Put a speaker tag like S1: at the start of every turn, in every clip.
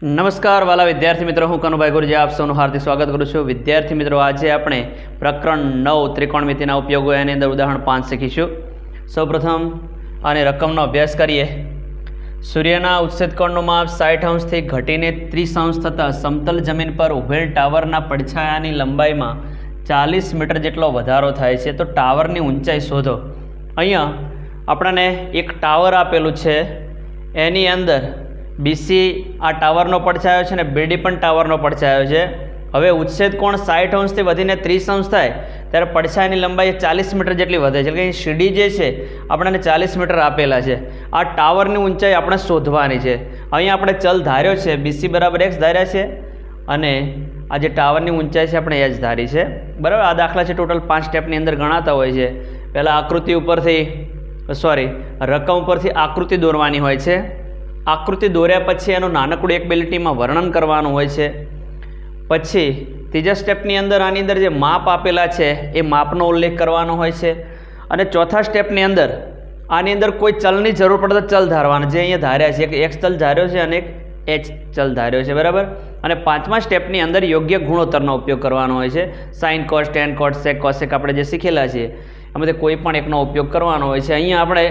S1: નમસ્કાર વાલા વિદ્યાર્થી મિત્રો, હું કનુભાઈ ગુરુજી આપ સૌનું હાર્દિક સ્વાગત કરું છું. વિદ્યાર્થી મિત્રો, આજે આપણે પ્રકરણ 9 ત્રિકોણમિતિના ઉપયોગો એની અંદર ઉદાહરણ 5 શીખીશું. સૌપ્રથમ આની રકમનો અભ્યાસ કરીએ. સૂર્યના ઉચ્છેદ કોણનું માપ 60 અંશથી ઘટીને 30 અંશ થતાં સમતલ જમીન પર ઉભેલ ટાવરના પડછાયાની લંબાઈમાં 40 મીટર જેટલો વધારો થાય છે. તો ટાવરની ઊંચાઈ શોધો. અહીંયા આપણને એક ટાવર આપેલું છે, એની અંદર બીસી આ ટાવરનો પડછાયો છે ને બીડી પણ ટાવરનો પડછાયો છે. હવે ઉચ્છેદ કોણ 60 અંશથી વધીને 30 અંશ થાય ત્યારે પડછાયાની લંબાઈ 40 મીટર જેટલી વધે છે. એટલે કે સીડી જે છે આપણને 40 મીટર આપેલા છે. આ ટાવરની ઊંચાઈ આપણે શોધવાની છે. અહીંયા આપણે ચલ ધાર્યો છે, બીસી બરાબર એક્સ ધાર્યા છે અને આ જે ટાવરની ઊંચાઈ છે આપણે એચ ધારી છે. બરાબર. આ દાખલા છે ટોટલ 5 સ્ટેપની અંદર ગણાતા હોય છે. પહેલાં આકૃતિ ઉપરથી રકમ ઉપરથી આકૃતિ દોરવાની હોય છે. આકૃતિ દોર્યા પછી એનું નાનકડું એક બે લીટીમાં વર્ણન કરવાનું હોય છે. પછી ત્રીજા સ્ટેપની અંદર આની અંદર જે માપ આપેલા છે એ માપનો ઉલ્લેખ કરવાનો હોય છે. અને ચોથા સ્ટેપની અંદર આની અંદર કોઈ ચલની જરૂર પડે તો ચલ ધારવાના, જે અહીંયા ધાર્યા છે. એક એક્સ ચલ ધાર્યો છે અને એક એચ ચલ ધાર્યો છે. બરાબર. અને પાંચમા સ્ટેપની અંદર યોગ્ય ગુણોત્તરનો ઉપયોગ કરવાનો હોય છે. સાઇન કોસ, ટેન કોસ, સેક કોસેક આપણે જે શીખેલા છીએ એમાંથી કોઈ પણ એકનો ઉપયોગ કરવાનો હોય છે. અહીંયા આપણે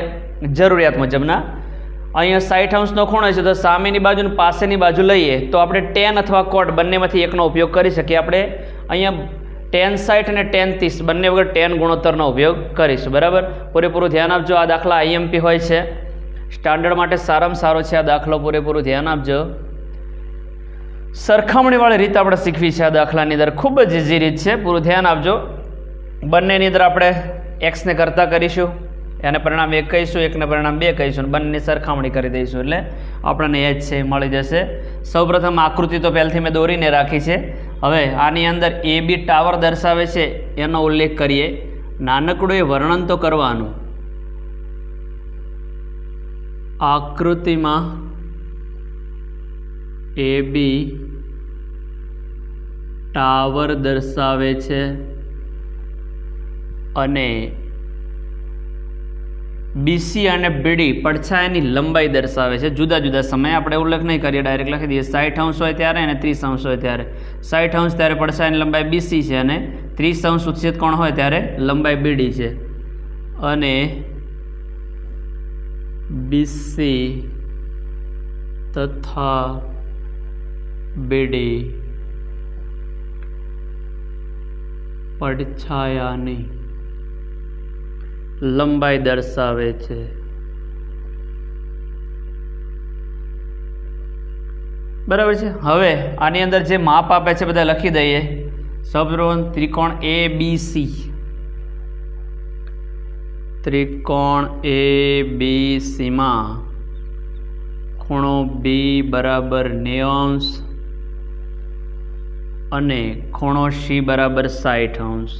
S1: જરૂરિયાત મુજબના અહીંયા 60 અંશનો ખૂણો છે તો સામેની બાજુ અને પાસેની બાજુ લઈએ તો આપણે ટેન અથવા કોટ બંનેમાંથી એકનો ઉપયોગ કરી શકીએ. આપણે અહીંયા ટેન 60 અને ટેન 30 બંને વગર ટેન ગુણોત્તરનો ઉપયોગ કરીશું. બરાબર. પૂરેપૂરું ધ્યાન આપજો. આ દાખલા આઈએમપી હોય છે, સ્ટાન્ડર્ડ માટે સારામાં સારો છે આ દાખલો. પૂરેપૂરું ધ્યાન આપજો. સરખામણીવાળી રીત આપણે શીખવી છે આ દાખલાની અંદર. ખૂબ જ ઇઝી રીત છે, પૂરું ધ્યાન આપજો. બંનેની અંદર આપણે એક્સને કરતા કરીશું, એને પરિણામ 1 કહીશું, એકને પરિણામ 2 કહીશું અને બંનેની સરખામણી કરી દઈશું એટલે આપણને એચ છે મળી જશે. સૌપ્રથમ આકૃતિ તો પહેલથી મેં દોરીને રાખી છે. હવે આની અંદર એ બી ટાવર દર્શાવે છે એનો ઉલ્લેખ કરીએ. નાનકડું એ વર્ણન તો કરવાનું. આકૃતિમાં એ બી ટાવર દર્શાવે છે અને બીસી અને બીડી પડછાયાની લંબાઈ દર્શાવે છે. જુદા જુદા સમયે આપણે ઉલ્લેખ નહીં કરીએ, ડાયરેક્ટ લખી દઈએ. 60 અંશ હોય ત્યારે અને 30 અંશ હોય ત્યારે. 60 અંશ ત્યારે પડછાયાની લંબાઈ બીસી છે અને 30 અંશ ઉચ્છેદ કોણ હોય ત્યારે લંબાઈ બીડી છે. અને બીસી તથા બીડી પડછાયાની લંબાઈ દર્શાવે છે. બરાબર છે. હવે આની અંદર જે માપ આપે છે બધા લખી દઈએ. સૌપ્રથમ ત્રિકોણ એ બી સી. ત્રિકોણ એ બી સીમાં ખૂણો બી બરાબર 90 અંશ અને ખૂણો સી બરાબર 60 અંશ.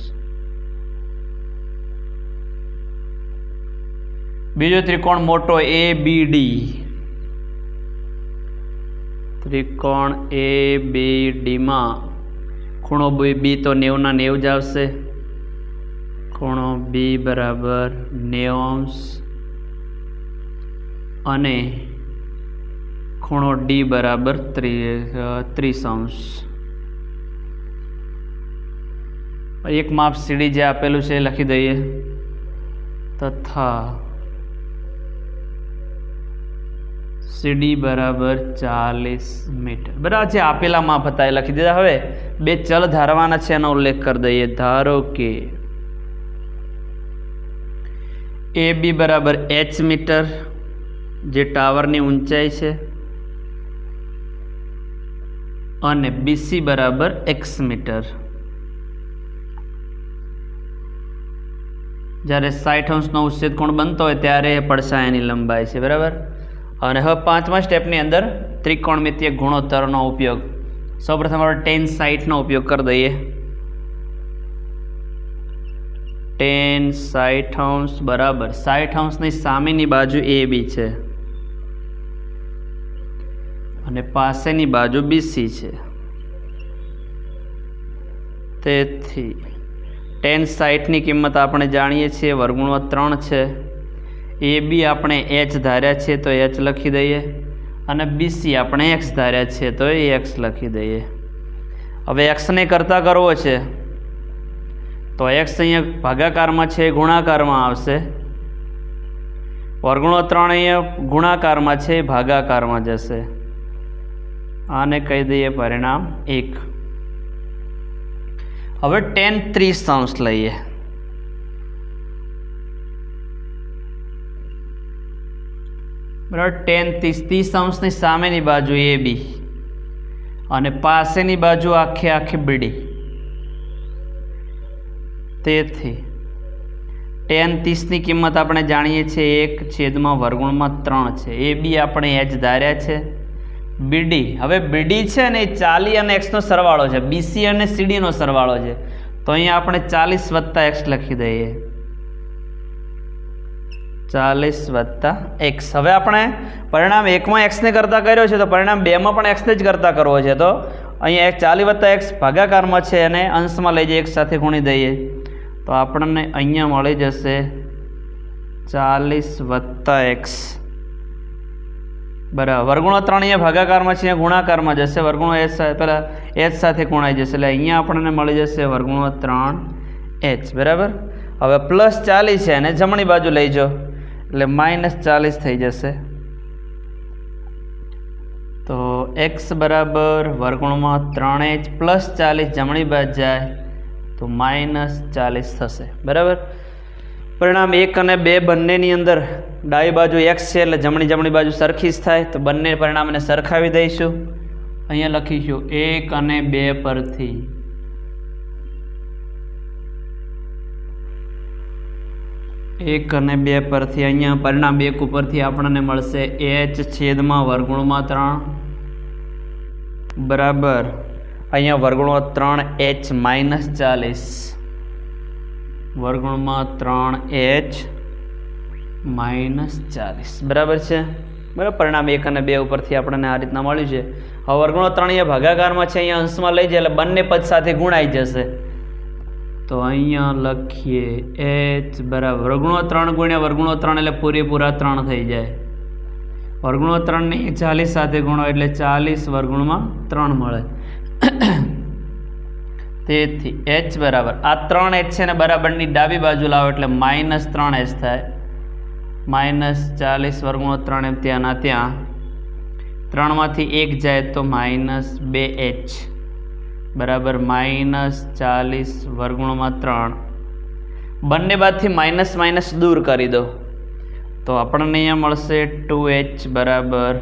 S1: બીજો ત્રિકોણ મોટો એ બી ડી. ત્રિકોણ એ બી ડીમાં ખૂણો બી તો 90 ના 90 જ આવશે. ખૂણો બી બરાબર 90 અંશ અને ખૂણો ડી બરાબર 30 અંશ. એક માપ સીડી જે આપેલું છે એ લખી દઈએ. તથા સીડી બરાબર 40 મીટર. બરાબર છે. આપેલા માપ હતા એ લખી દીધા. હવે બે ચલ ધારવાના છે એનો ઉલ્લેખ કરી દઈએ. ધારો કે એ બી બરાબર એચ મીટર જે ટાવરની ઊંચાઈ છે અને બીસી બરાબર એક્સ મીટર. જ્યારે 60 અંશનો ઉચ્છેદ કોણ બનતો હોય ત્યારે પડછાયાની લંબાઈ છે. બરાબર. અને હવે પાંચમા સ્ટેપની અંદર ત્રિકોણમિતીય ગુણોત્તરનો ઉપયોગ. સૌપ્રથમ આપણે ટેન 60નો ઉપયોગ કરી દઈએ. ટેન 60 અંશ બરાબર 60 અંશની સામેની બાજુ એ બી છે અને પાસેની બાજુ બીસી છે. તેથી ટેન 60ની કિંમત આપણે જાણીએ છીએ વર્ગમૂળમાં 3 છે. એ બી આપણે એચ ધાર્યા છે તો એચ લખી દઈએ અને બીસી આપણે એક્સ ધાર્યા છે તો એ એક્સ લખી દઈએ. હવે એક્સને કરતાં કરવો છે તો એક્સ અહીંયા ભાગાકારમાં છે, ગુણાકારમાં આવશે. વર્ગુણો 3 અહીંયા ગુણાકારમાં છે, ભાગાકારમાં જશે. આને કહી દઈએ પરિણામ 1. હવે tan 30° લઈએ. બરાબર, tan 30°ની સામેની બાજુ એ બી અને પાસેની બાજુ આખી બીડી. તેથી tan 30ની કિંમત આપણે જાણીએ છીએ 1/√3 છે. એ બી આપણે એચ ધાર્યા છે. બીડી, હવે બીડી છે ને એ 40 અને એક્સનો સરવાળો છે, બીસી અને સીડીનો સરવાળો છે. તો અહીંયા આપણે 40 + એક્સ લખી દઈએ. 40 + એક્સ. હવે આપણે પરિણામ 1માં એક્સને કરતાં કર્યો છે તો પરિણામ 2માં પણ એક્સને જ કરતાં કરવો છે. તો અહીંયા 40 + એક્સ ભાગાકારમાં છે અને અંશમાં લઈ જઈએ, એક સાથે ગુણી દઈએ તો આપણને અહીંયા મળી જશે 40 + એક્સ બરાબર. વર્ગુણો 3 અહીંયા ભાગાકારમાં છે, અહીંયા ગુણાકારમાં જશે. વર્ગુણો એચ પહેલાં એચ સાથે ગુણાઈ જશે એટલે અહીંયા આપણને મળી જશે વર્ગુણો 3h બરાબર. હવે +40 છે અને જમણી બાજુ લઈ જાઓ એટલે -40 થઈ જશે. તો x બરાબર વર્ગુણમાં 3h + 40 જમણી બાજુ જાય તો -40 થશે બરાબર. પરિણામ 1 અને 2 બંનેની અંદર ડાબી બાજુ x છે એટલે જમણી બાજુ સરખી જ થાય. તો બંને પરિણામને સરખાવી દઈશું. અહીંયા લખીશું 1 અને 2 પરથી અહીંયા પરિણામ 1 ઉપરથી આપણને મળશે h/√3 બરાબર. અહીંયા વર્ગુણો 3h - 40 વર્ગુણમાં 3h - 40 બરાબર છે. બરાબર, પરિણામ 1 અને 2 ઉપરથી આપણને આ રીતના મળ્યું છે. હવે વર્ગુણો 3 અહીંયા ભાગાકારમાં છે, અહીંયા અંશમાં લઈ જાય એટલે બંને પદ સાથે ગુણાઈ જશે. તો અહીંયા લખીએ h બરાબર વર્ગુણો 3 × વર્ગુણો 3 એટલે પૂરેપૂરા 3 થઈ જાય. વર્ગુણો 3 ને 40 સાથે ગુણો એટલે 40 / 3 મળે. તેથી h બરાબર આ 3h છે ને બરાબરની ડાબી બાજુ લાવો એટલે -3h થાય. -40 વર્ગુણો 3 એમ ત્યાંના ત્યાં 3માંથી 1 જાય તો -2h બરાબર -40 વર્ગુણમાં 3. બંને બાજુથી માઇનસ દૂર કરી દો તો આપણને અહીંયા મળશે 2h બરાબર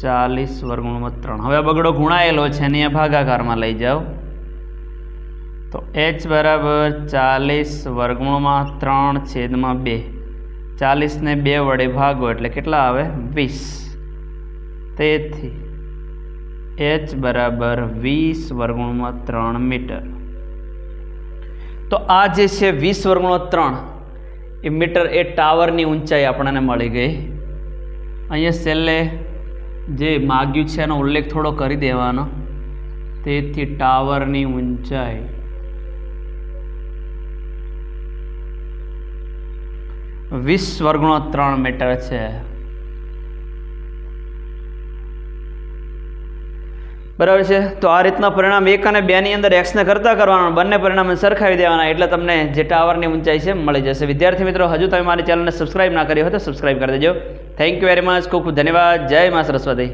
S1: 40 વર્ગુણમાં 3. હવે બગડો ગુણાયેલો છે ને અહીંયા ભાગાકારમાં લઈ જાઓ તો h બરાબર 40 વર્ગુણમાં 3/2. 40ને 2 વડે ભાગો એટલે કેટલા આવે 20. તેથી h બરાબર 20 વર્ગુણમાં 3 મીટર. તો આ જે છે 20 વર્ગુણો 3 એ મીટર એ ટાવરની ઊંચાઈ આપણને મળી ગઈ. અહીંયા છેલ્લે જે માગ્યું છે એનો ઉલ્લેખ થોડો કરી દેવાનો. તેથી ટાવરની ઊંચાઈ 20 વર્ગુણો 3 મીટર છે બરાબર છે. તો આ રીતના પરિણામ 1 અને 2 ની અંદર એક્સને કરતાં કરવાનું, બંને પરિણામને સરખાવી દેવાના એટલે તમને જે ટાવરની ઊંચાઈ છે મળી જશે. વિદ્યાર્થી મિત્રો, હજુ તમે મારી ચેનલને સબસ્ક્રાઇબ ના કરી હોય તો સબસ્ક્રાઇબ કરી દેજો. Thank you very much. ખૂબ ખૂબ ધન્યવાદ. જય મા સરસ્વતી.